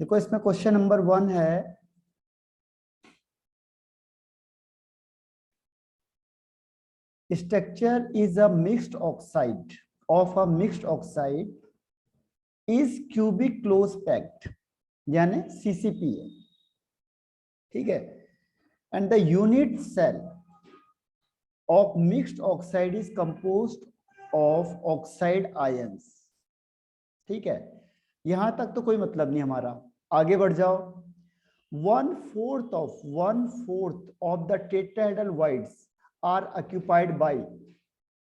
देखो इसमें question number 1 है, structure is a mixed oxide of a mixed oxide is cubic close packed, यानी CCP है। ठीक है। And the unit cell of mixed oxide is composed of oxide ions. ठीक है, यहां तक तो कोई मतलब नहीं हमारा। आगे बढ़ जाओ। 1/4 of the tetrahedral voids are occupied by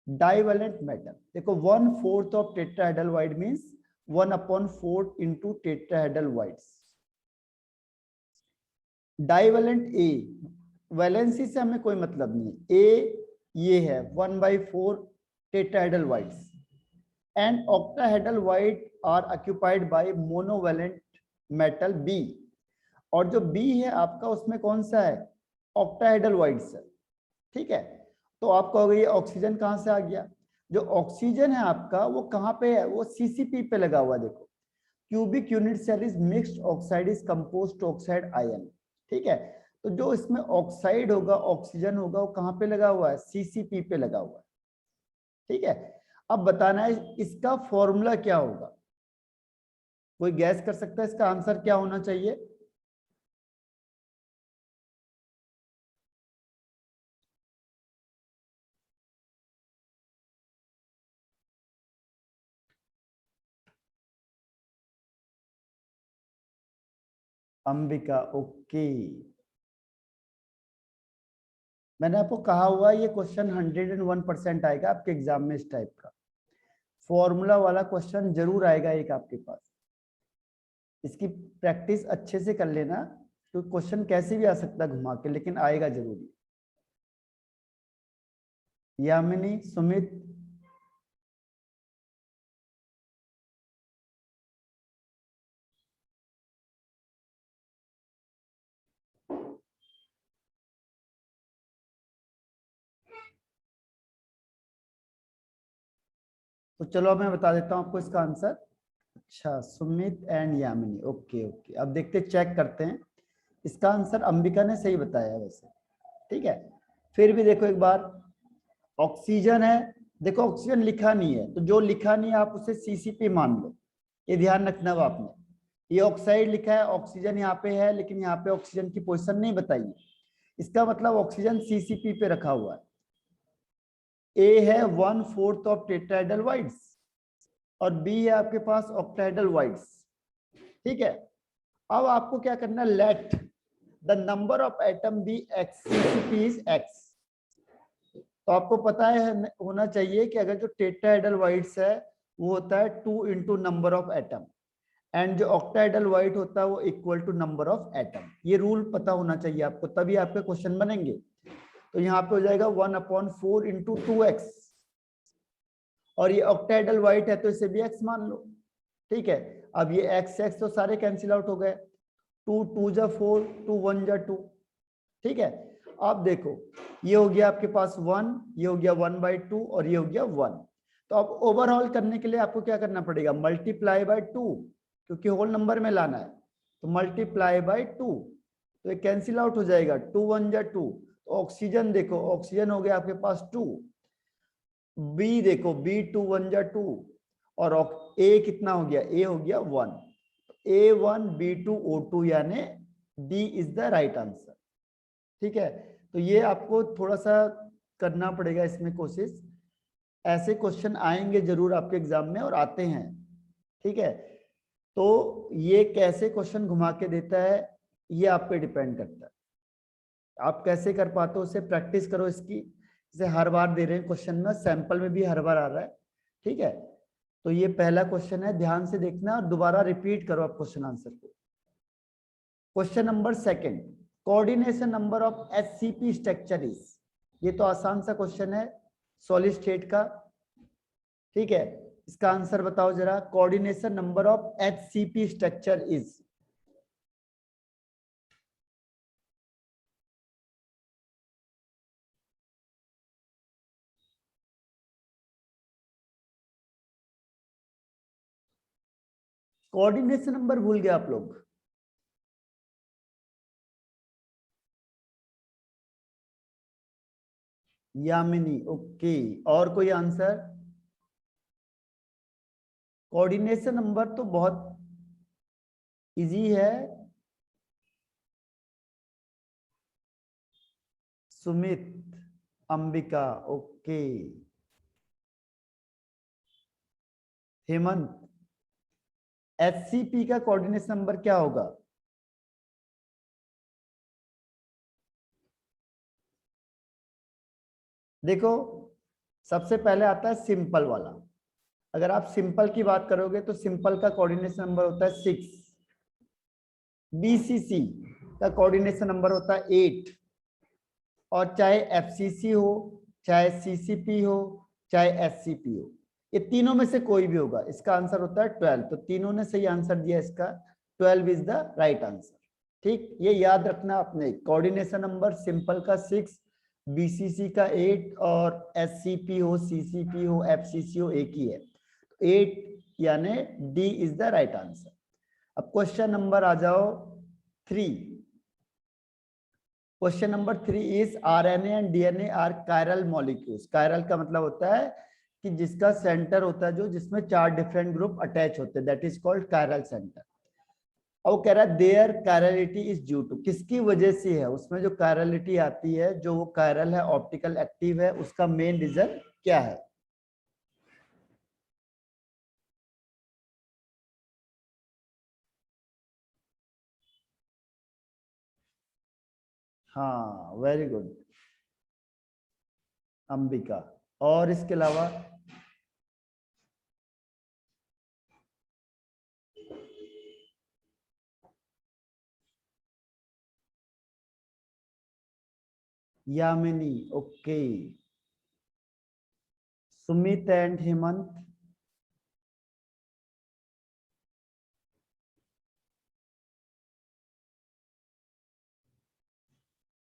divalent metal। देखो 1/4 of tetrahedral void means 1/4 into tetrahedral voids। Divalent A, valency से हमें कोई मतलब नहीं। ए ये है 1/4 tetrahedral voids and octahedral void are occupied by monovalent metal B। और जो बी है आपका उसमें कौन सा है? ऑक्टाहेड्रल वॉइड्स है। ठीक है, तो आप कहोगे ये ऑक्सीजन कहां से आ गया? जो ऑक्सीजन है आपका वो कहां पे है? वो सीसीपी पे लगा हुआ। देखो cubic unit cell is mixed oxide is composed oxide ion. ठीक है, तो जो इसमें ऑक्साइड होगा, ऑक्सीजन होगा, वो कहां पे लगा हुआ है? सीसीपी पे लगा हुआ है। ठीक है, अब बताना है इसका फॉर्मूला क्या होगा। कोई गैस कर सकता है इसका आंसर क्या होना चाहिए? अंबिका, ओके। मैंने आपको कहा हुआ ये क्वेश्चन 101% आएगा आपके एग्जाम में। इस टाइप का फॉर्मूला वाला क्वेश्चन जरूर आएगा एक आपके पास। इसकी प्रैक्टिस अच्छे से कर लेना, तो क्वेश्चन कैसे भी आ सकता है घुमा के, लेकिन आएगा जरूर। यामिनी, सुमित, तो चलो मैं बता देता हूं आपको इसका आंसर। अच्छा, Sumit and Yamini, okay okay. अब देखते चेक करते हैं। इसका आंसर अंबिका ने सही बताया वैसे। ठीक है, फिर भी देखो एक बार। ऑक्सीजन है, देखो ऑक्सीजन लिखा नहीं है, तो जो लिखा नहीं है आप उसे सीसीपी मान लो। ये ध्यान रखना अब आपने। ये ऑक्साइड लिखा है, ऑक्सीजन यहाँ पे है, लेकिन यहाँ पे ऑक्सीजन की पोजीशन नहीं बताई है। इसका मतलब ऑक्सीजन सीसीपी पे रखा हुआ है। ए है 1/4 ऑफ टेट्राहेड्रल वाइड्स और बी है आपके पास ऑक्टाहेड्रल वाइड्स। ठीक है, अब आपको क्या करना है? Let the number of atom be x, CCP is x. तो आपको पता है होना चाहिए कि अगर जो टेट्राहेड्रल वाइड्स है वो होता है 2 into number of atom, and जो ऑक्टाहेड्रल वाइड होता है वो equal to number of atom. ये रूल पता होना चाहिए आपको, तभी आपके क्वेश्चन बनेंगे। तो यहाँ पे हो जाएगा 1/4 इंटू 2x, और ये ऑक्टाहेड्रल वाइड है तो इसे भी x मान लो। ठीक है, अब ये x x तो सारे कैंसिल आउट हो गए। 2 2 जा 4, 2 1 जा 2। ठीक है, अब देखो ये हो गया आपके पास 1, ये हो गया 1/2 और ये हो गया 1। तो अब ओवरऑल करने के लिए आपको क्या करना पड़ेगा? मल्टीप्लाई बाय 2, क्योंकि होल नंबर में लाना है। तो मल्टीप्लाई बाय 2, तो ये कैंसिल आउट हो जाएगा। 2 1 जा 2। तो ऑक्सीजन देखो, ऑक्सीजन हो गया आपके पास 2। बी देखो, बी 2 1 जा 2, और ए कितना हो गया? ए हो गया 1। A1B2O2 यानी D is the right answer. ठीक है, तो ये आपको थोड़ा सा करना पड़ेगा इसमें कोशिश। ऐसे क्वेश्चन आएंगे जरूर आपके एग्जाम में, और आते हैं। ठीक है, तो ये कैसे क्वेश्चन घुमा के देता है ये आप पे डिपेंड करता है। आप कैसे कर पाते हो उसे प्रैक्टिस करो इसकी। जैसे हर बार दे रहे हैं क्वेश्चन में, सैंपल में भी हर बार आ रहा है। ठीक है, तो ये पहला क्वेश्चन है, ध्यान से देखना और दोबारा रिपीट करो आप क्वेश्चन आंसर को। Question number 2, coordination number of HCP structure is. ये तो आसान सा क्वेश्चन है, सॉलिड स्टेट का। ठीक है, इसका आंसर बताओ जरा। Coordination number of HCP structure is. Coordination number भूल गए आप लोग? यामिनी, ओके। और कोई आंसर? कोऑर्डिनेशन नंबर तो बहुत इजी है। सुमित, अंबिका, ओके। हेमंत, एचसीपी का कोऑर्डिनेशन नंबर क्या होगा? देखो, सबसे पहले आता है सिंपल वाला। अगर आप सिंपल की बात करोगे तो सिंपल का कोऑर्डिनेशन नंबर होता है 6। बीसीसी का कोऑर्डिनेशन नंबर होता है 8। और चाहे एफसीसी हो, चाहे सीसीपी हो, चाहे एससीपी हो, ये तीनों में से कोई भी होगा, इसका आंसर होता है 12। तो तीनों ने सही आंसर दिया, इसका 12 इज द राइट आंसर। ठीक, ये याद रखना आपने, कोऑर्डिनेशन नंबर सिंपल का 6, बीसीसी का 8, और एससीपी हो, सीसीपी हो, एफसीसी हो, एक ही है, 8, यानी D is the right answer. अब क्वेश्चन नंबर आ जाओ 3। Question number 3 is RNA and DNA are chiral molecules. Chiral का मतलब होता है कि जिसका सेंटर होता है, जो जिसमें 4 डिफरेंट ग्रुप अटैच होते हैं, that is called chiral centre. और वो कह रहा है there chirality is due to, किसकी वजह से है, उसमें जो कायरलिटी आती है, जो वो कायरल है, ऑप्टिकल एक्टिव है, उसका मेन रीजन क्या है? हाँ, वेरी गुड अंबिका। और इसके अलावा? Yamini, okay. Sumit and Hemant?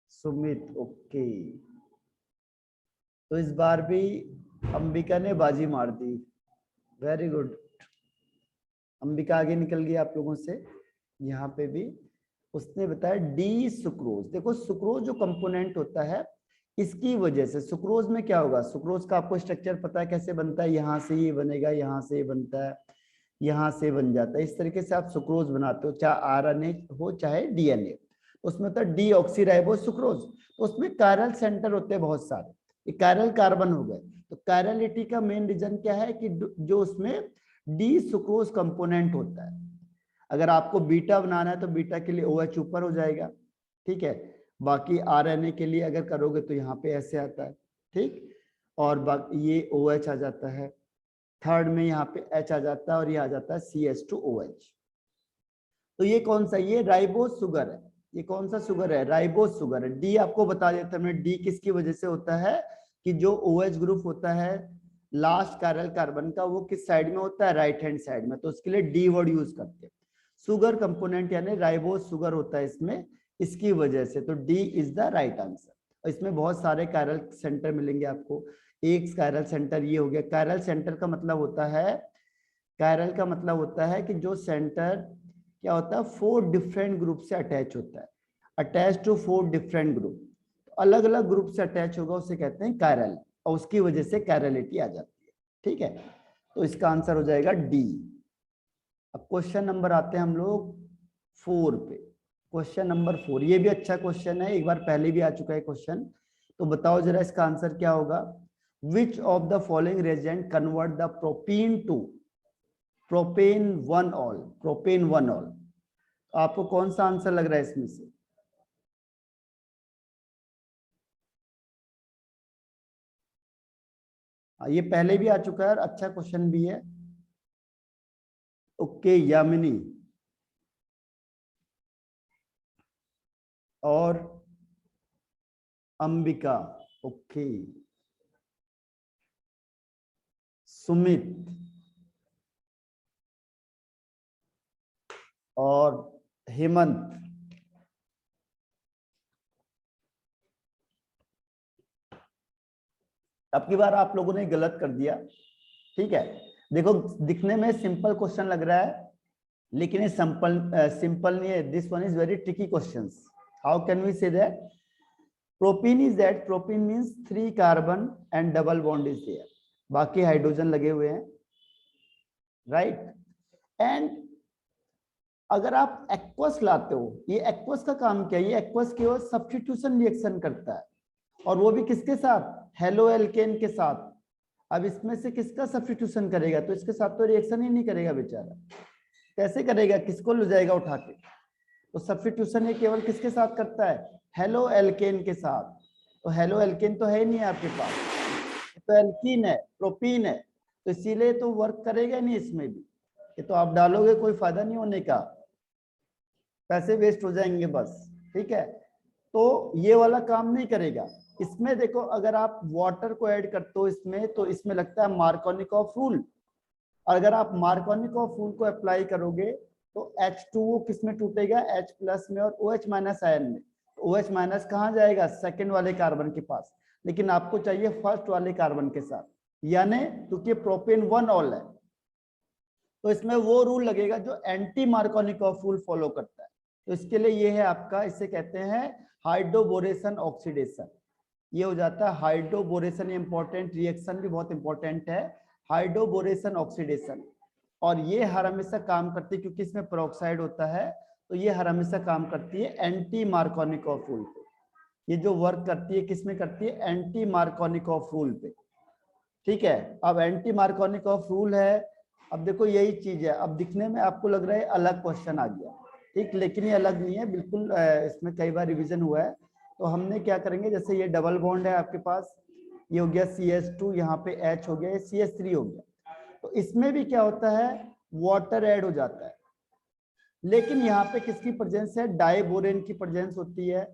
Sumit, okay. तो इस बार भी अंबिका ने बाजी मार दी, वेरी गुड। अंबिका आगे निकल गई आप लोगों से। यहाँ पे भी उसने बताया डी सुक्रोज। देखो, सुक्रोज जो कंपोनेंट होता है, इसकी वजह से सुक्रोज में क्या होगा, सुक्रोज का आपको स्ट्रक्चर पता है कैसे बनता है, यहाँ से ये बनेगा, यहाँ से ये बनता है, यहाँ से बन जाता है, इस तरीके से आप सुक्रोज बनाते हो, चाहे आरएनए हो चाहे डीएनए। उसमें होता है डी ऑक्सी राइबोज सुक्रोज। तो उसमें कायरल सेंटर होते हैं बहुत सारे, ये कायरल कार्बन हो गए। तो कायरलिटी का मेन रीजन क्या है कि जो उसमें डी सुक्रोज कंपोनेंट होता है। अगर आपको बीटा बनाना है तो बीटा के लिए OH ऊपर हो जाएगा, ठीक है। बाकी आरएनए के लिए अगर करोगे तो यहाँ पे ऐसे आता है, ठीक। और बाकी ये OH आ जाता है, थर्ड में यहाँ पे H आ जाता है, और ये आ जाता है CH2OH। तो ये कौन सा, ये राइबोज शुगर है। ये कौन सा शुगर है? राइबोज शुगर है। डी आपको बता देता हूं मैं, डी किसकी वजह से होता है कि जो OH ग्रुप होता है लास्ट कायरल कार्बन का, वो किस साइड में होता है? राइट हैंड साइड में, तो उसके लिए डी वर्ड यूज करते हैं। शुगर कंपोनेंट यानी राइबोज शुगर होता है इसमें, इसकी वजह से, तो D is the right answer. और इसमें बहुत सारे कायरल सेंटर मिलेंगे आपको। एक कायरल सेंटर ये हो गया। कायरल सेंटर का मतलब होता है, कायरल का मतलब होता है कि जो सेंटर क्या होता है, 4 डिफरेंट ग्रुप से अटैच होता है, अटैच टू 4 डिफरेंट ग्रुप, अलग अलग ग्रुप से अटैच होगा, उसे कहते हैं कायरल, और उसकी वजह से कायरलिटी आ जाती है, ठीक है। तो इसका आंसर हो जाएगा डी। अब क्वेश्चन नंबर आते हैं हम लोग 4 पे। क्वेश्चन नंबर 4, ये भी अच्छा क्वेश्चन है, एक बार पहले भी आ चुका है क्वेश्चन। तो बताओ जरा इसका आंसर क्या होगा। Which of the following reagent convert the propene to propane 1 ol, propane 1 ol. आपको कौन सा आंसर लग रहा है इसमें से? ये पहले भी आ चुका है और अच्छा क्वेश्चन भी है। ओके यामिनी। और अंबिका, ओके। सुमित और हेमंत। अब की बार आप लोगों ने गलत कर दिया, ठीक है। देखो, दिखने में सिंपल क्वेश्चन लग रहा है, लेकिन ये सिंपल सिंपल नहीं है। This one is very tricky question. How can we say that? Propene is that, propene means 3 carbon and double bond is there, बाकी हाइड्रोजन लगे हुए हैं, राइट। एंड अगर आप एक्वस लाते हो, ये एक्वस का काम क्या है, ये एक्वस केवल सब्स्टिट्यूशन रिएक्शन करता है, और वो भी किसके साथ, हेलो एल्केन के साथ। अब इसमें से किसका सब्स्टिट्यूशन करेगा, तो इसके साथ तो रिएक्शन ही नहीं करेगा बेचारा, कैसे करेगा, किसको ले जाएगा उठा के, तो सब्स्टिट्यूशन ये केवल किसके साथ करता है, हेलो एल्केन के साथ। तो हेलो एल्केन तो है नहीं आपके पास, तो एल्कीन है, प्रोपीन है, तो इसीलिए तो वर्क करेगा नहीं इसमें भी, ये तो आप डालोगे कोई फायदा नहीं होने का, पैसे वेस्ट हो जाएंगे बस, ठीक है। तो ये वाला काम नहीं करेगा। इसमें देखो अगर आप वाटर को ऐड करते हो इसमें, तो इसमें लगता है मार्कोनिकॉफ रूल, और अगर आप मार्कोनिकॉफ रूल को अप्लाई करोगे तो H2O किस में टूटेगा, H प्लस में और OH माइनस आयन में। OH माइनस कहाँ जाएगा, सेकंड वाले कार्बन के पास, लेकिन आपको चाहिए फर्स्ट वाले कार्बन के साथ, यानी क्योंकि प्रोपेन 1 ऑल है, तो इसमें वो रूल लगेगा जो एंटी मार्कोनिकॉफ रूल फॉलो करता है। तो इसके लिए ये है आपका, इसे कहते हैं हाइड्रोबोरेशन ऑक्सीडेशन, ये हो जाता है हाइड्रोबोरेशन, इंपॉर्टेंट रिएक्शन भी बहुत इंपॉर्टेंट है, हाइड्रोबोरेशन ऑक्सीडेशन। और ये हर हमेशा काम करती है क्योंकि इसमें पेरोक्साइड होता है, तो ये हर हमेशा काम करती है एंटी मार्कोनिकॉफ रूल पे। ये जो वर्क करती है किसमें करती है, एंटी मार्कोनिकॉफ रूल पे, ठीक है। अब एंटी मार्कोनिकॉफ रूल है, अब देखो यही चीज है, अब दिखने में आपको लग रहा है अलग क्वेश्चन आ गया, ठीक, लेकिन ये अलग नहीं है बिल्कुल, इसमें कई बार रिवीजन हुआ है। तो हमने क्या करेंगे, जैसे ये डबल बॉन्ड है आपके पास, ये हो गया CH2, यहाँ पे H हो गया, ये CH3 हो गया, तो इसमें भी क्या होता है, वाटर ऐड हो जाता है, लेकिन यहाँ पे किसकी प्रेजेंस है, डाइबोरेन की प्रेजेंस होती है,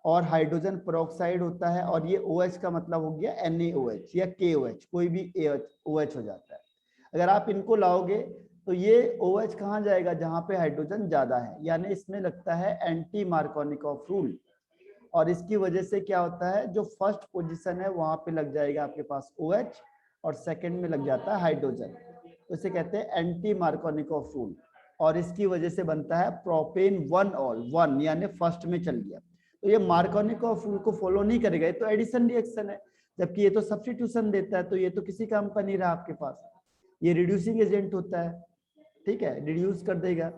और हाइड्रोजन पेरोक्साइड होता है, और ये OH का मतलब हो गया NaOH या KOH, कोई भी OH हो जाता है। अगर आप इनको लाओगे तो ये OH कहाँ जाएगा, जहां पे हाइड्रोजन ज्यादा है, यानी इसमें लगता है एंटी मार्कोनिकॉफ रूल, और इसकी वजह से क्या होता है, जो फर्स्ट पोजीशन है वहां पे लग जाएगा आपके पास OH, और सेकंड में लग जाता है हाइड्रोजन, तो इसे कहते हैं एंटी मार्कोनिकॉफ रूल, और इसकी वजह से बनता है प्रोपेन 1 ऑल, 1 यानी फर्स्ट में चल गया। तो ये मार्कोनिकॉफ रूल को फॉलो नहीं करेगा, ये तो एडिशन रिएक्शन है, जबकि ये तो सब्स्टिट्यूशन देता है, तो ये तो किसी काम का नहीं रहा आपके पास, ये रिड्यूसिंग एजेंट होता है, ठीक है, रिड्यूस कर देगा।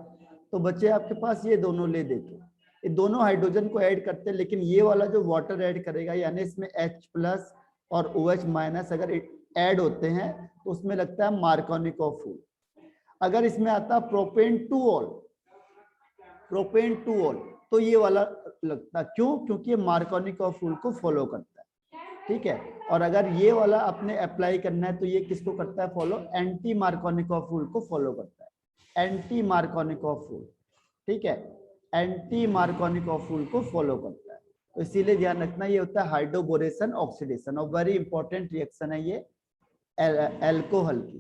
तो बच्चे आपके पास ये दोनों ले देके, ये दोनों हाइड्रोजन को ऐड करते हैं, लेकिन ये वाला जो वाटर ऐड करेगा, यानी इसमें H प्लस और OH माइनस अगर ऐड होते हैं तो उसमें लगता है मार्कोनिकॉफ रूल। अगर इसमें आता प्रोपेन 2 ऑल, प्रोपेन 2 ऑल, तो ये वाला लगता, क्यों, क्योंकि ये मार्कोनिकॉफ रूल को फॉलो करता है, ठीक है। और अगर ये वाला अपने अप्लाई करना है तो ये किसको करता है फॉलो, एंटी मार्कोनिकॉफ रूल को फॉलो करता है, एंटी मार्कोनिकॉफ रूल, ठीक है, एंटी मार्कोनिकॉफ रूल को फॉलो करता है। तो इसीलिए ध्यान रखना, ये होता है हाइड्रोबोरेशन ऑक्सीडेशन, और वेरी इंपॉर्टेंट रिएक्शन है ये एल्कोहल की,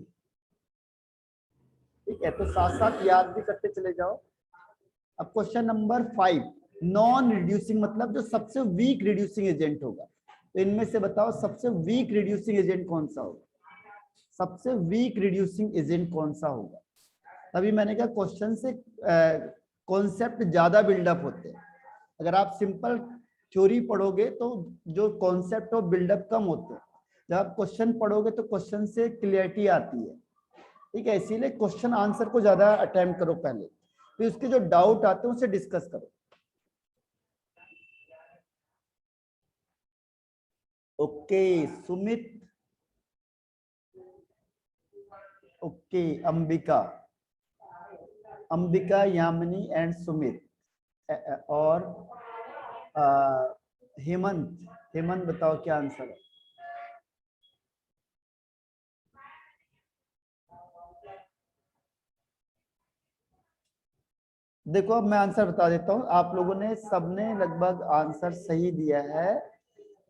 ठीक है। तो साथ साथ याद भी करते चले जाओ। अब क्वेश्चन नंबर 5, नॉन रिड्यूसिंग मतलब जो सबसे वीक रिड्यूसिंग एजेंट होगा, तो इनमें से बताओ सबसे वीक रिड्यूसिंग एजेंट कौन सा होगा, सबसे वीक रिड्यूसिंग एजेंट कौन सा होगा। तभी मैंने कहा क्वेश्चन से कॉन्सेप्ट ज्यादा बिल्डअप होते हैं, अगर आप सिंपल थ्योरी पढ़ोगे तो जो कॉन्सेप्ट और बिल्डअप कम होते हैं, जब आप क्वेश्चन पढ़ोगे तो क्वेश्चन से क्लियरिटी आती है, ठीक है। इसीलिए क्वेश्चन आंसर को ज्यादा अटेम्प्ट करो पहले, फिर उसके जो डाउट आते हैं उसे डिस्कस करो। Okay Sumit, okay Ambika, Ambika, Yamini and Sumit, और हेमंत, हेमंत बताओ क्या आंसर है। देखो अब मैं आंसर बता देता हूं, आप लोगों ने सबने लगभग आंसर सही दिया है,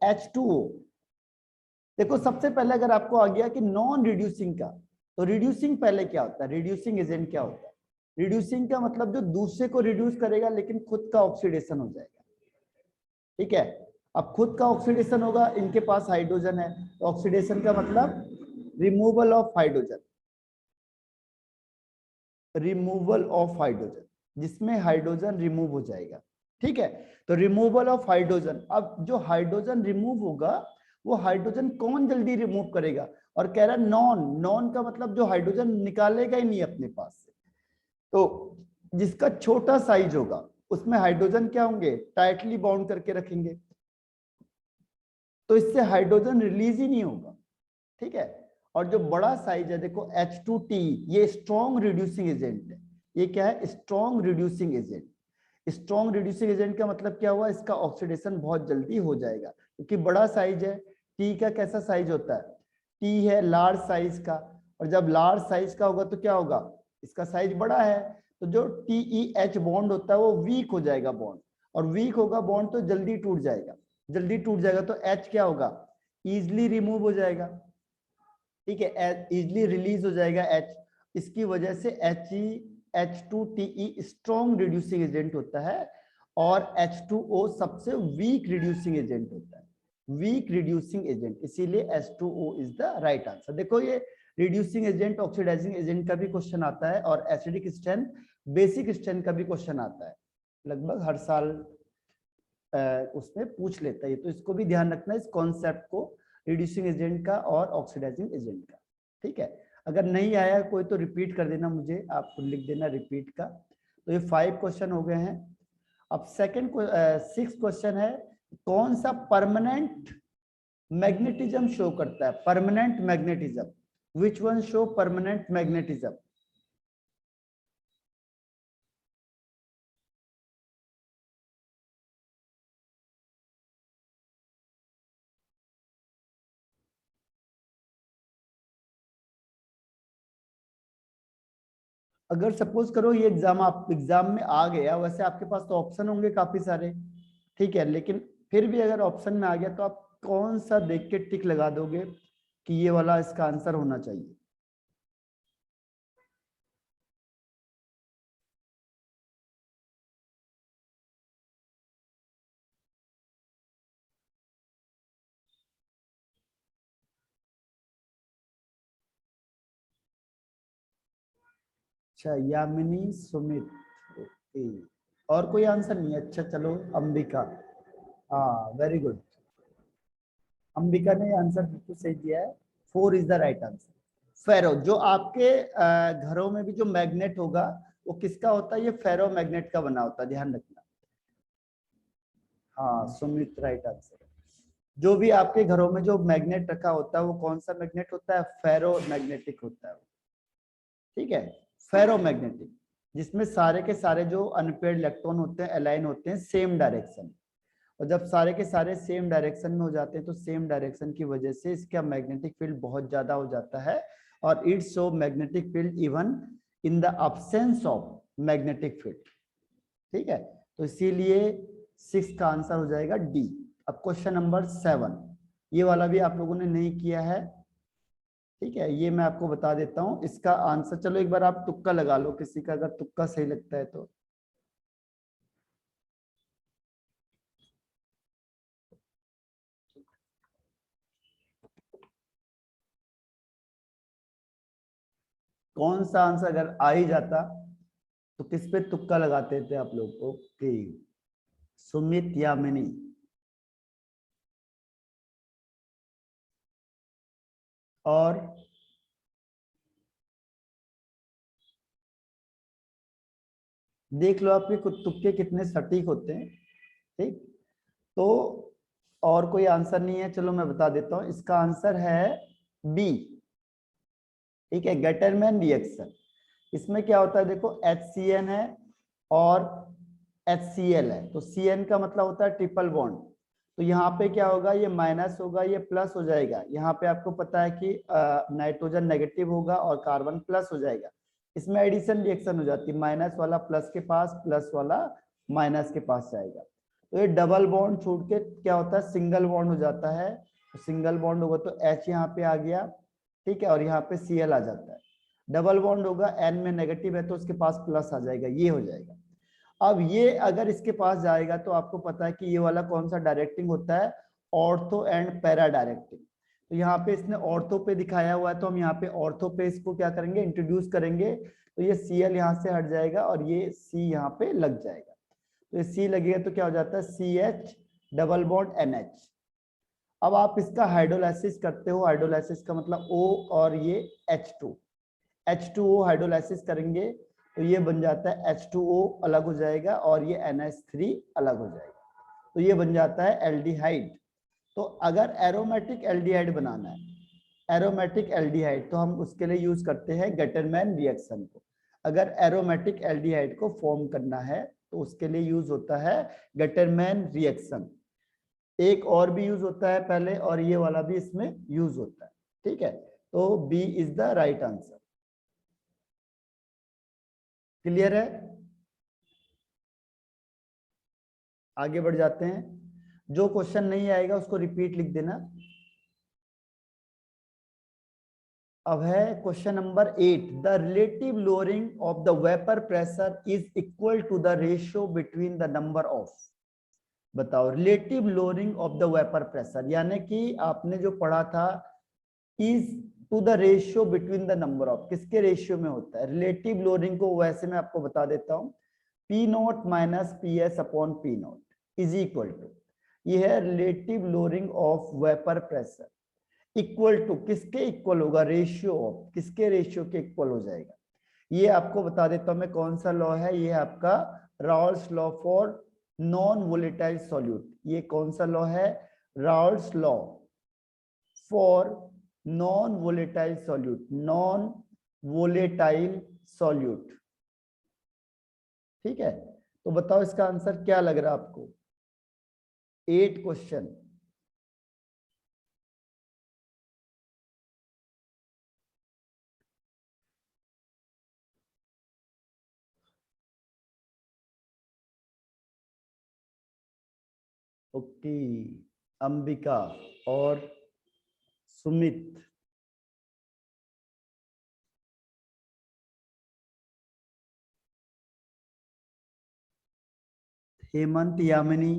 H2O। देखो सबसे पहले अगर आपको आ गया कि नॉन रिड्यूसिंग का, तो रिड्यूसिंग पहले क्या होता है, रिड्यूसिंग एजेंट क्या होता है, रिड्यूसिंग का मतलब जो दूसरे को रिड्यूस करेगा लेकिन खुद का ऑक्सीडेशन हो जाएगा, ठीक है। अब खुद का ऑक्सीडेशन होगा, इनके पास हाइड्रोजन है, तो ऑक्सीडेशन का मतलब removal of hydrogen, removal of hydrogen, जिसमें हाइड्रोजन रिमूव हो जाएगा, ठीक है। तो रिमूवल ऑफ हाइड्रोजन, अब जो हाइड्रोजन रिमूव होगा वो हाइड्रोजन कौन जल्दी रिमूव करेगा, और कह रहा है नॉन, नॉन का मतलब जो हाइड्रोजन निकालेगा ही नहीं अपने पास से। तो जिसका छोटा साइज होगा उसमें हाइड्रोजन क्या होंगे, टाइटली बाउंड करके रखेंगे, तो इससे हाइड्रोजन रिलीज ही नहीं होगा, ठीक है। और जो बड़ा साइज है देखो H2T, ये स्ट्रॉन्ग रिड्यूसिंग एजेंट है। ये क्या है, strong reducing agent. Strong reducing agent का मतलब क्या हुआ, इसका ऑक्सीडेशन बहुत जल्दी हो जाएगा क्योंकि बड़ा साइज है। टी का कैसा साइज होता है, टी है लार्ज साइज का, और जब लार्ज साइज का होगा तो क्या होगा, इसका साइज बड़ा है, तो जो TeH बॉन्ड होता है वो वीक हो जाएगा बॉन्ड, और वीक होगा बॉन्ड तो जल्दी टूट जाएगा, जल्दी टूट जाएगा तो H क्या होगा, इजिली रिमूव हो जाएगा, ठीक है, इजिली रिलीज हो जाएगा H। इसकी वजह से H2TE स्ट्रॉन्ग रिड्यूसिंग एजेंट होता है, और H2O सबसे वीक रिड्यूसिंग एजेंट होता है, वीक रिड्यूसिंग एजेंट, इसीलिए H2O is the right answer. देखो ये रिड्यूसिंग एजेंट, ऑक्सीडाइजिंग एजेंट का भी क्वेश्चन आता है, और एसिडिक स्ट्रेंथ, बेसिक स्ट्रेंथ का भी क्वेश्चन आता है, लगभग हर साल उसमें पूछ लेता है, तो इसको भी ध्यान रखना इस कॉन्सेप्ट को, रिड्यूसिंग एजेंट का और ऑक्सीडाइजिंग एजेंट का, ठीक है। अगर नहीं आया कोई तो रिपीट कर देना मुझे, आप लिख देना रिपीट का। तो ये 5 क्वेश्चन हो गए हैं। अब सेकंड 6 क्वेश्चन है, कौन सा परमानेंट मैग्नेटिज्म शो करता है, permanent magnetism, which one show permanent magnetism. अगर सपोज करो ये एग्जाम, आप एग्जाम में आ गया, वैसे आपके पास तो ऑप्शन होंगे काफी सारे, ठीक है, लेकिन फिर भी अगर ऑप्शन में आ गया तो आप कौन सा देख के टिक लगा दोगे कि ये वाला इसका आंसर होना चाहिए। अच्छा, यामिनी, सुमित, ओके, और कोई आंसर नहीं है, अच्छा चलो अंबिका, हाँ वेरी गुड, अंबिका ने आंसर बिल्कुल सही दिया है, 4 इज द राइट आंसर। फेरो, जो आपके घरों में भी जो मैग्नेट होगा वो किसका होता है, ये फेरो मैग्नेट का बना होता है, ध्यान रखना। हाँ सुमित राइट आंसर है। जो भी आपके घरों में जो मैग्नेट रखा होता है वो कौन सा मैग्नेट होता है, फेरो मैग्नेटिक होता है, ठीक है, फेरो मैग्नेटिक, जिसमें सारे के सारे जो अनपेयर्ड इलेक्ट्रॉन होते हैं अलाइन होते हैं सेम डायरेक्शन, और जब सारे के सारे सेम डायरेक्शन में हो जाते हैं तो सेम डायरेक्शन की वजह से इसका मैग्नेटिक फील्ड बहुत ज्यादा हो जाता है, और it's show magnetic field even in the absence of magnetic field, ठीक है। तो इसीलिए 6 का आंसर हो जाएगा डी। अब क्वेश्चन नंबर 7, ये वाला भी आप लोगों ने नहीं किया है, ठीक है, ये मैं आपको बता देता हूं इसका आंसर। चलो एक बार आप तुक्का लगा लो, किसी का अगर तुक्का सही लगता है तो। कौन सा आंसर अगर आ ही जाता तो किस पे तुक्का लगाते थे आप लोग, ओके, सुमित, यामिनी, और देख लो आपके तुक्के कितने सटीक होते हैं, ठीक। तो और कोई आंसर नहीं है, चलो मैं बता देता हूं, इसका आंसर है बी, ठीक है, गेटरमैन रिएक्शन। इसमें क्या होता है देखो, HCN है और HCl है, तो CN का मतलब होता है ट्रिपल बॉन्ड, तो यहाँ पे क्या होगा, ये माइनस होगा, ये प्लस हो जाएगा, यहाँ पे आपको पता है कि नाइट्रोजन नेगेटिव होगा और कार्बन प्लस हो जाएगा, इसमें एडिशन रिएक्शन हो जाती है, माइनस वाला प्लस के पास, प्लस वाला माइनस के पास जाएगा, तो ये डबल बॉन्ड छूट के क्या होता है, सिंगल बॉन्ड हो जाता है, तो सिंगल बॉन्ड होगा तो H यहाँ पे आ गया, ठीक है, और यहाँ पे Cl आ जाता है, डबल बॉन्ड होगा, N में नेगेटिव है तो उसके पास प्लस आ जाएगा, ये हो जाएगा। अब ये अगर इसके पास जाएगा तो आपको पता है कि ये वाला कौन सा डायरेक्टिंग होता है, ऑर्थो एंड पैरा डायरेक्टिंग, तो यहाँ पे इसने ऑर्थो पे दिखाया हुआ है, तो हम यहाँ पे ऑर्थो पे इसको क्या करेंगे, इंट्रोड्यूस करेंगे, तो ये Cl यहाँ से हट जाएगा और ये C यहाँ पे लग जाएगा, तो सी लगेगा तो क्या हो जाता है CH डबल बॉन्ड NH। अब आप इसका हाइड्रोलाइसिस करते हो, हाइड्रोलाइसिस का मतलब O और ये H2, H2O हाइड्रोलाइसिस करेंगे तो ये बन जाता है H2O अलग हो जाएगा और ये NH3 अलग हो जाएगा, तो ये बन जाता है एल्डिहाइड। तो अगर एरोमेटिक एल्डिहाइड बनाना है, एरोमेटिक एल्डिहाइड, तो हम उसके लिए यूज करते हैं गेटरमैन रिएक्शन को। अगर एरोमेटिक एल्डिहाइड को फॉर्म करना है तो उसके लिए यूज होता है गेटरमैन रिएक्शन। एक और भी यूज होता है पहले, और ये वाला भी इसमें यूज होता है, ठीक है। तो B is the right answer. Clear है? आगे बढ़ जाते हैं। जो क्वेश्चन नहीं आएगा उसको रिपीट लिख देना। अब है question number 8। The relative lowering of the vapour pressure is equal to the ratio between the number of. बताओ, relative lowering of the vapour pressure, यानी कि आपने जो पढ़ा था is to the ratio between the number of, किसके ratio में होता है रिलेटिव लोअरिंग को? वैसे मैं आपको बता देता हूं, P nought minus P S upon P nought is equal to, ये है relative lowering of vapour pressure, equal to किसके इक्वल होगा? रेशियो ऑफ, किसके रेशियो के इक्वल हो जाएगा? ये आपको बता देता हूं मैं कौन सा लॉ है, ये है आपका Raoult's law for non volatile solute. ये कौन सा लॉ है? Raoult's law for non volatile solute, non volatile solute, ठीक है। तो बताओ इसका आंसर क्या लग रहा है आपको? 8 क्वेश्चन। ओके, अंबिका और सुमित, हेमंत, यामिनी,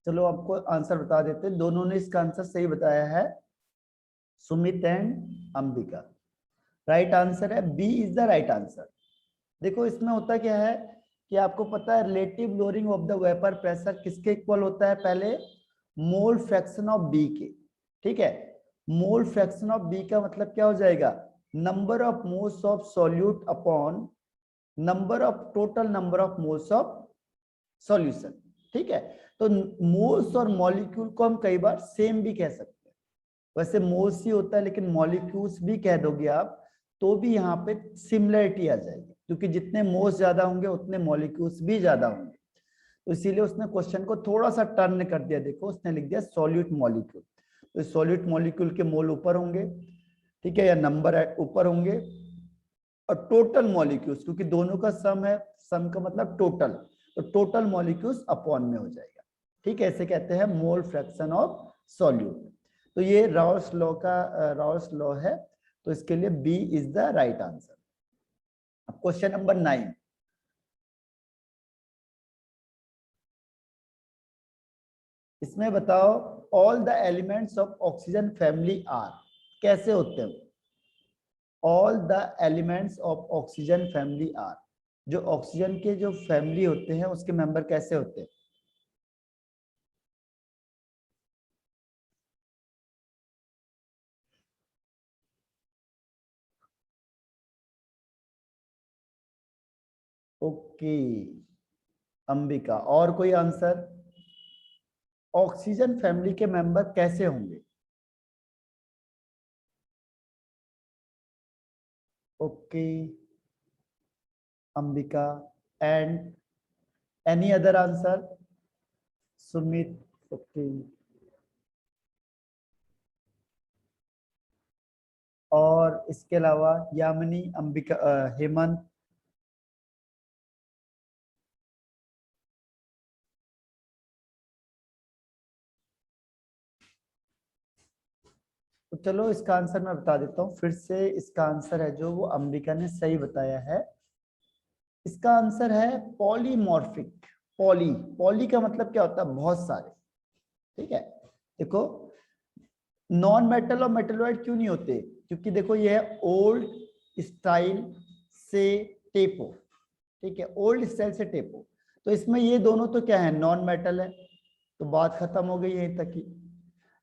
चलो आपको आंसर बता देते हैं। दोनों ने इसका आंसर सही बताया है, Sumit and Ambika. Right answer है B is the right answer. देखो इसमें होता क्या है कि आपको पता है relative lowering of the vapour pressure किसके इक्वल होता है? पहले मोल फ्रैक्शन ऑफ बी के, ठीक है। मोल फ्रैक्शन ऑफ बी का मतलब क्या हो जाएगा? Number of moles of solute upon number of total number of moles of solution, ठीक है। तो मोल्स और मॉलिक्यूल को हम कई बार सेम भी कह सकते हैं, वैसे मोल्स ही होता है लेकिन मॉलिक्यूल्स भी कह दोगे आप तो भी यहाँ पे सिमिलरिटी आ जाएगी, क्योंकि जितने मोल्स ज्यादा होंगे उतने मॉलिक्यूल्स भी ज्यादा होंगे। तो इसीलिए उसने क्वेश्चन को थोड़ा सा टर्न कर दिया। देखो उसने लिख दिया सॉल्यूट मॉलिक्यूल, तो सॉल्यूट मॉलिक्यूल के मोल ऊपर होंगे, ठीक है, या नंबर ऊपर होंगे, और टोटल मॉलिक्यूल्स क्योंकि दोनों का सम है, सम का मतलब टोटल, तो टोटल मॉलिक्यूल्स अपॉन में हो जाएगा, ठीक है। ऐसे कहते हैं मोल फ्रैक्शन ऑफ सॉल्यूट। तो ये राउल्स लॉ का राउल्स लॉ है, तो इसके लिए B is the right answer. Question number 9। इसमें बताओ all the elements of oxygen family are, कैसे होते हैं? All the elements of oxygen family are, जो ऑक्सीजन के जो फैमिली होते हैं उसके मेंबर कैसे होते हैं? ओके अंबिका, और कोई आंसर? ऑक्सीजन फैमिली के मेंबर कैसे होंगे? Okay Ambika, and any other answer? Sumit, okay, और इसके अलावा यामिनी, अंबिका, हेमंत? तो चलो इसका आंसर मैं बता देता हूँ फिर से। इसका आंसर है जो वो अंबिका ने सही बताया है, इसका आंसर है पॉलीमॉर्फिक। पॉली, पॉली का मतलब क्या होता है? बहुत सारे, ठीक है। देखो नॉन मेटल और मेटलॉइड क्यों नहीं होते, क्योंकि देखो ये है ओल्ड स्टाइल से टेपो, ठीक है, ओल्ड स्टाइल से टेपो। तो इसमें ये दोनों तो क्या है, नॉन मेटल है, तो बात खत्म हो गई यहीं तक ही।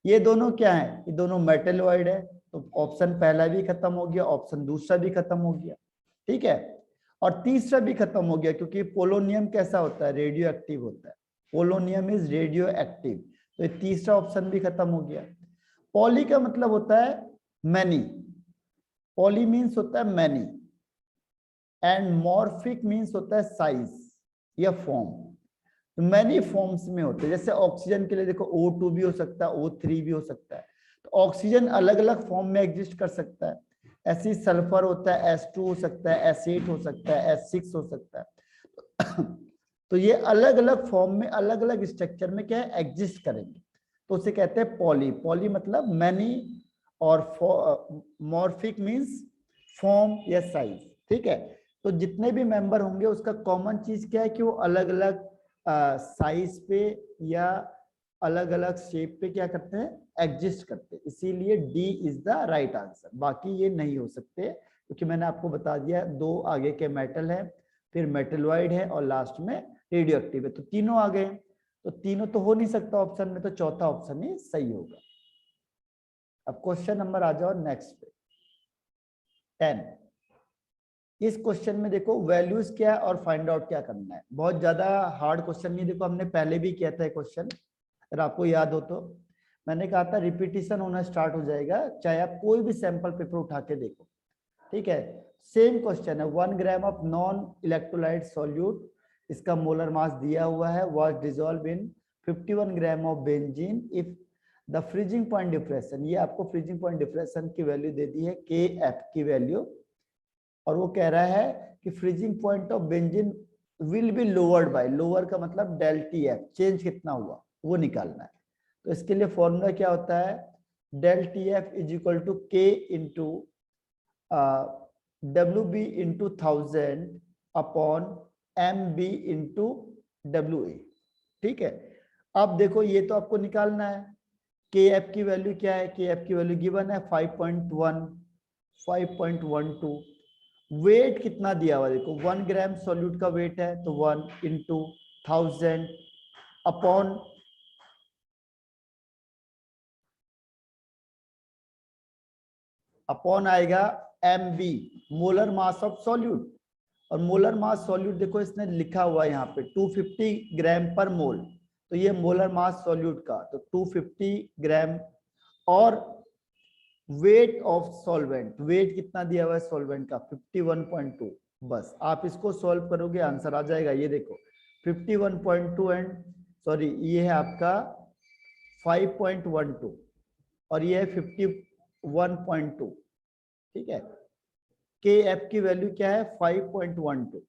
ये दोनों क्या है, ये दोनों मेटलॉइड है, तो ऑप्शन पहला भी खत्म हो गया, ऑप्शन दूसरा भी खत्म हो गया, ठीक है। और तीसरा भी खत्म हो गया, क्योंकि पोलोनियम कैसा होता है, रेडियो एक्टिव होता है, पोलोनियम इज रेडियो एक्टिव, तो ये तीसरा ऑप्शन भी खत्म हो गया। पॉली का मतलब होता है मैनी, पॉली मीन्स होता है मैनी, एंड मॉर्फिक मीन्स होता है साइज या फॉर्म। तो मैनी फॉर्म्स में होते हैं, जैसे ऑक्सीजन के लिए देखो O2 भी हो सकता है, O3 भी हो सकता है, तो ऑक्सीजन अलग अलग फॉर्म में एग्जिस्ट कर सकता है। ऐसी सल्फर होता है, S2 हो सकता है, S8 हो सकता है, S6 हो सकता है। तो ये अलग अलग फॉर्म में अलग अलग स्ट्रक्चर में क्या है, एग्जिस्ट करेंगे, तो उसे कहते हैं पॉली। पॉली मतलब मैनी, और मॉर्फिक मीन्स फॉर्म या साइज, ठीक है। तो जितने भी मेंबर होंगे उसका कॉमन चीज क्या है कि वो अलग अलग साइज पे या अलग अलग शेप पे क्या करते हैं, एग्जिस्ट करते हैं, इसीलिए D is the right answer. बाकी ये नहीं हो सकते, क्योंकि मैंने आपको बता दिया दो आगे के मेटल है, फिर मेटलॉइड है, और लास्ट में रेडियो एक्टिव है, तो तीनों आ गए। तो तीनों तो हो नहीं सकता ऑप्शन में, तो चौथा ऑप्शन ही सही होगा। अब क्वेश्चन नंबर आ जाओ नेक्स्ट पे 10। इस क्वेश्चन में देखो वैल्यूज क्या और फाइंड आउट क्या करना है, बहुत ज्यादा हार्ड क्वेश्चन नहीं, देखो हमने पहले भी किया था क्वेश्चन, अगर आपको याद हो तो। मैंने कहा था रिपीटिशन होना स्टार्ट हो जाएगा, चाहे आप कोई भी सैंपल पेपर उठा के देखो, ठीक है। सेम क्वेश्चन है, 1 gram of non electrolyte solute, इसका मोलर मास दिया हुआ है, was dissolve in 51 gram of benzene if the freezing point depression, ये आपको फ्रीजिंग पॉइंट डिप्रेशन की वैल्यू दे दी है, के एफ की वैल्यू, और वो कह रहा है कि freezing point of benzene will be lowered by, lower का मतलब डेल टी एफ, चेंज कितना हुआ वो निकालना है। तो इसके लिए फॉर्मूला क्या होता है, del T F is equal to K into W B into 1000 upon M B into W A, ठीक है। अब देखो ये तो आपको निकालना है, के एफ की वैल्यू क्या है, के एफ की वैल्यू गिवन है 5.1 5.12, वेट कितना दिया हुआ देखो, 1 ग्राम सॉल्यूट का वेट है, तो 1 इंटू 1000 अपॉन आएगा M B, molar mass of solute, और मोलर मास सॉल्यूट देखो इसने लिखा हुआ है यहाँ पे 250 ग्राम पर मोल, तो ये मोलर मास सॉल्यूट का, तो 250 ग्राम, और वेट ऑफ सॉल्वेंट, वेट कितना दिया हुआ है सॉल्वेंट का 51.2, बस आप इसको सॉल्व करोगे आंसर आ जाएगा। ये देखो 51.2 एंड सॉरी ये है आपका 5.12 और ये है 51.2, ठीक है। के एफ की वैल्यू क्या है 5.12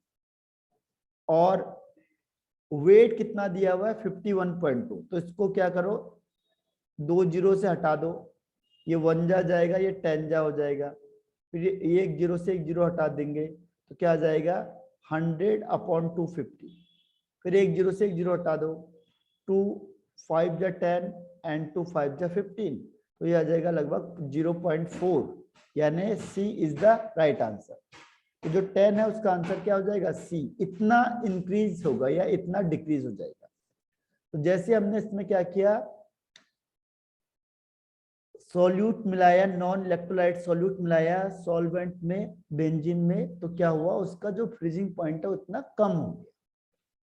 और वेट कितना दिया हुआ है 51.2, तो इसको क्या करो, 2 जीरो से हटा दो, ये 1 जा जाएगा, ये 10 जा हो जाएगा, फिर ये 1 जीरो से 1 जीरो हटा देंगे, तो क्या आ जाएगा 100 अपॉन 250, फिर 1 जीरो से 1 जीरो हटा दो, 2 5 जा 10 एंड 2 5 जा 15, तो ये आ जाएगा लगभग 0.4, यानी सी इज द राइट आंसर। तो जो 10 है उसका आंसर क्या हो जाएगा सी, इतना इंक्रीज होगा या इतना डिक्रीज हो जाएगा। तो जैसे हमने इसमें क्या किया, सॉल्यूट मिलाया, नॉन इलेक्ट्रोलाइट सॉल्यूट मिलाया सॉल्वेंट में, बेंजीन में, तो क्या हुआ उसका जो फ्रीजिंग पॉइंट है उतना कम हो गया,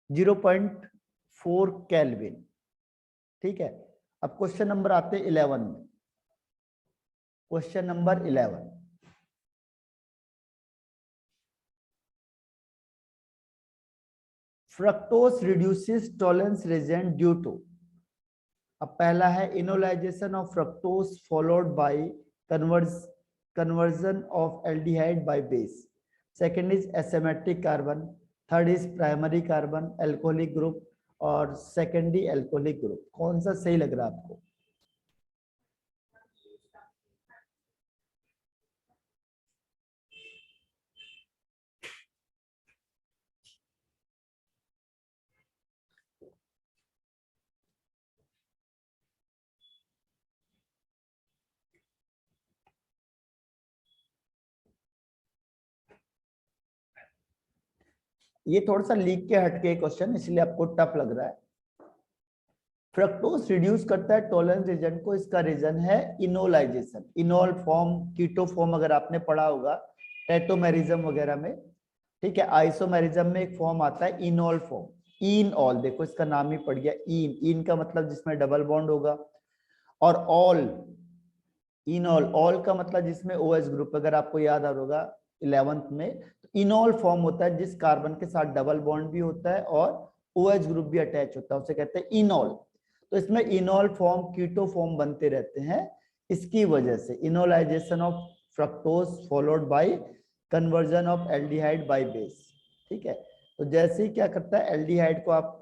0.4 केल्विन, ठीक है। अब क्वेश्चन नंबर आते 11 में, question number 11, fructose reduces Tollens reagent due to, अब पहला है enolization of fructose followed by conversion of aldehyde by base, second is asymmetric carbon, third is primary carbon alcoholic group, और secondary alcoholic group. कौन सा सही लग रहा है आपको? ये थोड़ा सा लीक के हटके क्वेश्चन, इसलिए आपको टफ लग रहा है। फ्रक्टोज रिड्यूस करता है टॉलरेंस रीजन को, इसका रीजन है enolization. Enol form, keto form अगर आपने पढ़ा होगा टेटोमेरिज्म वगैरह में, ठीक है। आइसोमेरिज्म में एक फॉर्म आता है इनोल फॉर्म। इन ऑल, देखो इसका नाम ही पड़ गया इन। इन का मतलब जिसमें डबल बॉन्ड होगा, और ऑल, इनॉल, ऑल का मतलब जिसमें OH ग्रुप, अगर आपको याद आ होगा 11th में, तो इनॉल फॉर्म होता है जिस कार्बन के साथ डबल बॉन्ड भी होता है और OH ग्रुप भी अटैच होता है, उसे कहते हैं इनॉल। तो इसमें इनॉल फॉर्म, कीटो फॉर्म बनते रहते हैं। इसकी वजह से enolisation of fructose followed by conversion of aldehyde by base, ठीक है। तो जैसे ही क्या करता है, एल्डिहाइड को आप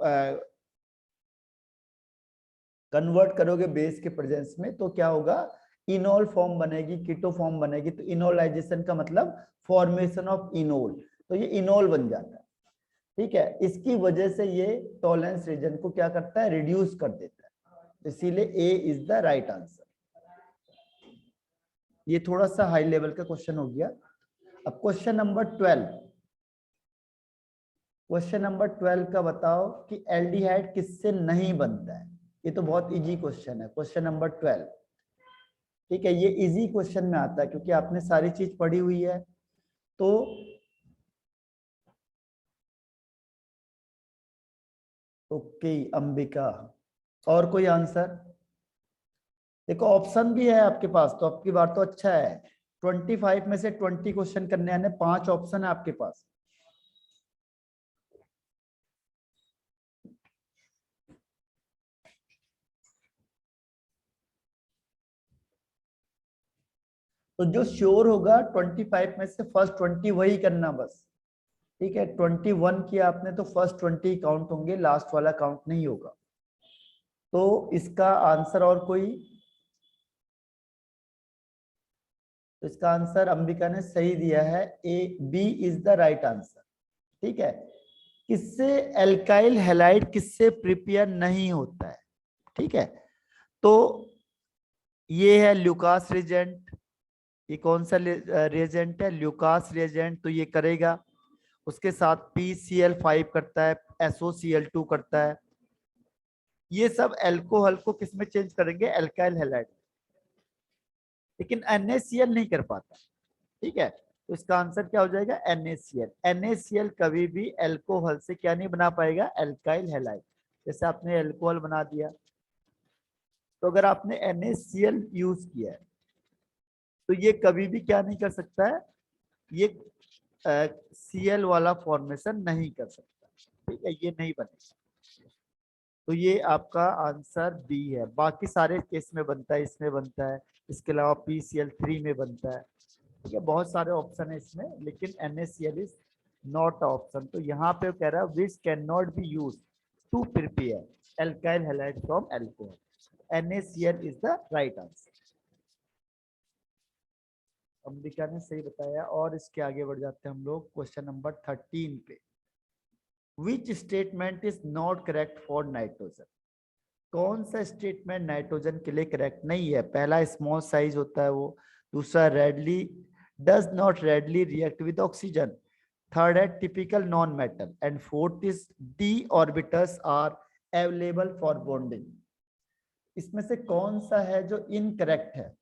कन्वर्ट करोगे बेस के प्रेजेंस में, तो क्या होगा, इनोल फॉर्म बनेगी, कीटो फॉर्म बनेगी। तो इनोलाइजेशन का मतलब फॉर्मेशन ऑफ इनोल, तो ये इनोल बन जाता है, ठीक है। इसकी वजह से ये टॉलरेंस रीजन को क्या करता है, रिड्यूस कर देता है। इसीलिए ए इज द राइट आंसर। ये थोड़ा सा हाई लेवल का क्वेश्चन हो गया। अब क्वेश्चन नंबर 12, क्वेश्चन नंबर 12 का बताओ कि एल्डिहाइड किससे नहीं बनता है। ये तो बहुत इजी क्वेश्चन है, क्वेश्चन नंबर 12, ठीक है। ये इजी क्वेश्चन में आता है क्योंकि आपने सारी चीज पढ़ी हुई है। तो ओके अंबिका, और कोई आंसर? देखो ऑप्शन भी है आपके पास, तो आपकी बात तो अच्छा है। 25 में से 20 क्वेश्चन करने आने, 5 ऑप्शन है आपके पास। तो जो श्योर होगा 25 में से फर्स्ट 20 वही करना बस, ठीक है। 21 किया आपने तो फर्स्ट 20 काउंट होंगे, लास्ट वाला काउंट नहीं होगा। तो इसका आंसर और कोई? तो इसका आंसर अंबिका ने सही दिया है, A, B is the right answer, ठीक है। किससे एल्काइल हैलाइड किससे प्रिपेयर नहीं होता है, ठीक है। तो ये है ल्यूकास रिएजेंट। ये कौन सा रिएजेंट है, ल्यूकास रिएजेंट, तो ये करेगा। उसके साथ PCl5 करता है, SOCl2 करता है। ये सब एल्कोहल को किसमें चेंज करेंगे, एल्काइल हैलाइड, लेकिन NaCl नहीं कर पाता, ठीक है। तो इसका आंसर क्या हो जाएगा, NaCl। NaCl कभी भी एल्कोहल से क्या नहीं बना पाएगा, एल्काइल हैलाइड। जैसे आपने एल्कोहल बना दिया, तो अगर आपने NaCl यूज किया है तो ये कभी भी क्या नहीं कर सकता है, ये Cl वाला फॉर्मेशन नहीं कर सकता, ठीक है, ये नहीं बनेगा। तो ये आपका आंसर बी है। बाकी सारे केस में बनता है, इसमें बनता है, इसके अलावा PCl3 में बनता है, ठीक है। बहुत सारे ऑप्शन है इसमें, लेकिन NaCl इज नॉट ऑप्शन। तो यहाँ पे कह रहा है which can not be use to prepare alkyl halide from alcohol. NaCl is the right answer. Ambika ने सही बताया। और इसके आगे बढ़ जाते हैं हम लोग क्वेश्चन नंबर 13 पे। Which statement is not correct for nitrogen. कौन सा स्टेटमेंट नाइट्रोजन के लिए करेक्ट नहीं है? पहला स्मॉल साइज होता है वो, दूसरा readily, does not readily react with oxygen, third है typical non metal, and fourth is d orbitals are available for bonding. इसमें से कौन सा है जो इनकरेक्ट है?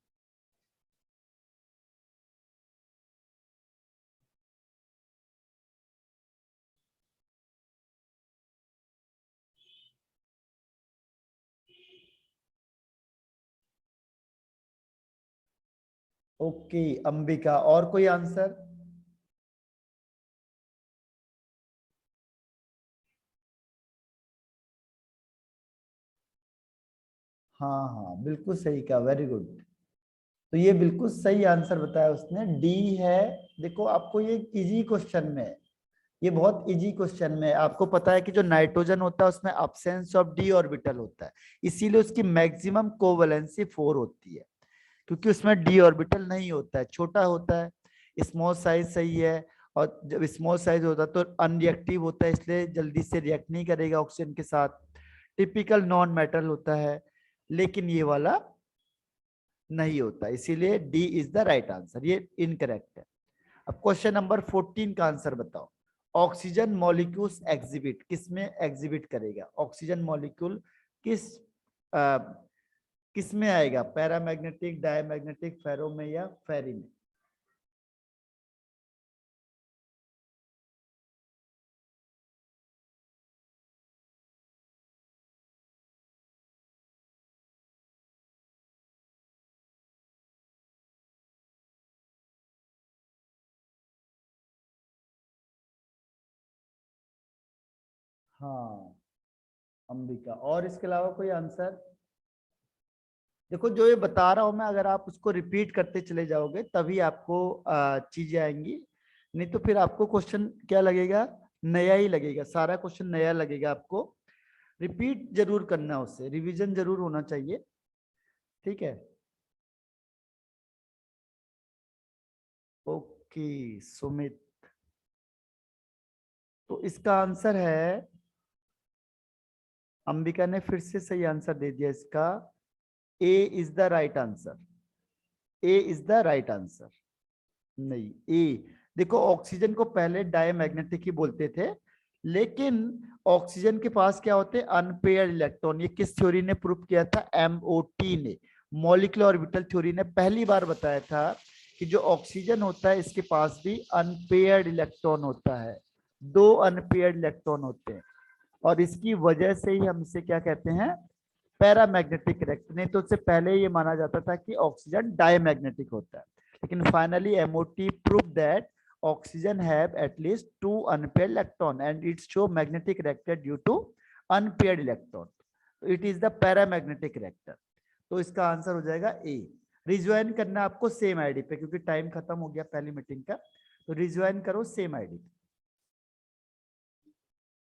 ओके अंबिका, और कोई आंसर? हाँ हाँ बिल्कुल सही कहा, वेरी गुड। तो ये बिल्कुल सही आंसर बताया उसने, डी है। देखो आपको ये इजी क्वेश्चन में है, ये बहुत इजी क्वेश्चन में है। आपको पता है कि जो नाइट्रोजन होता है उसमें अब्सेंस ऑफ डी ऑर्बिटल होता है, इसीलिए उसकी मैक्सिमम कोवैलेंसी 4 होती है, क्योंकि उसमें डी ऑर्बिटल नहीं होता है, छोटा होता है। स्मॉल साइज सही है, और जब स्मॉल साइज होता है तो अनरिएक्टिव होता है, इसलिए जल्दी से रिएक्ट नहीं करेगा ऑक्सीजन के साथ। टिपिकल नॉन मेटल होता है, लेकिन ये वाला नहीं होता, इसीलिए D is the right answer. ये इनकरेक्ट है। अब क्वेश्चन नंबर 14 का आंसर बताओ। ऑक्सीजन मॉलिक्यूल्स एग्जिबिट, किस में एग्जिबिट करेगा? ऑक्सीजन मॉलिक्यूल किस में आएगा? पैरामैग्नेटिक, डायमैग्नेटिक, फेरो में या फेरी में? हाँ अंबिका। और इसके अलावा कोई आंसर? देखो जो ये बता रहा हूं मैं, अगर आप उसको रिपीट करते चले जाओगे तभी आपको चीजें आएंगी, नहीं तो फिर आपको क्वेश्चन क्या लगेगा? नया ही लगेगा, सारा क्वेश्चन नया लगेगा आपको। रिपीट जरूर करना, उससे रिवीजन जरूर होना चाहिए, ठीक है। ओके सुमित, तो इसका आंसर है, अंबिका ने फिर से सही आंसर दे दिया इसका। A is the right answer, A is the right answer. नहीं, ए, देखो ऑक्सीजन को पहले डायमैग्नेटिक ही बोलते थे, लेकिन ऑक्सीजन के पास क्या होते हैं? Unpaired electron. ये किस थ्योरी ने प्रूव किया था? एमओटी ने, मॉलिक्यूलर ऑर्बिटल थ्योरी ने पहली बार बताया था कि जो ऑक्सीजन होता है इसके पास भी अनपेयर्ड इलेक्ट्रॉन होता है, दो अनपेयर्ड इलेक्ट्रॉन होते हैं, और इसकी वजह से ही हम इसे क्या कहते हैं? Paramagnetic reactor. नहीं तो उससे पहले ये माना जाता था कि ऑक्सीजन डायमैग्नेटिक होता है, लेकिन finally MOT prove that oxygen have at least two unpaired electron and it show magnetic reactor due to unpaired electron. It is the paramagnetic reactor. तो इसका आंसर हो जाएगा ए। रिज्वाइन करना आपको सेम आईडी पे, क्योंकि टाइम खत्म हो गया पहली मीटिंग का, तो रिज्वाइन करो सेम आईडी पे।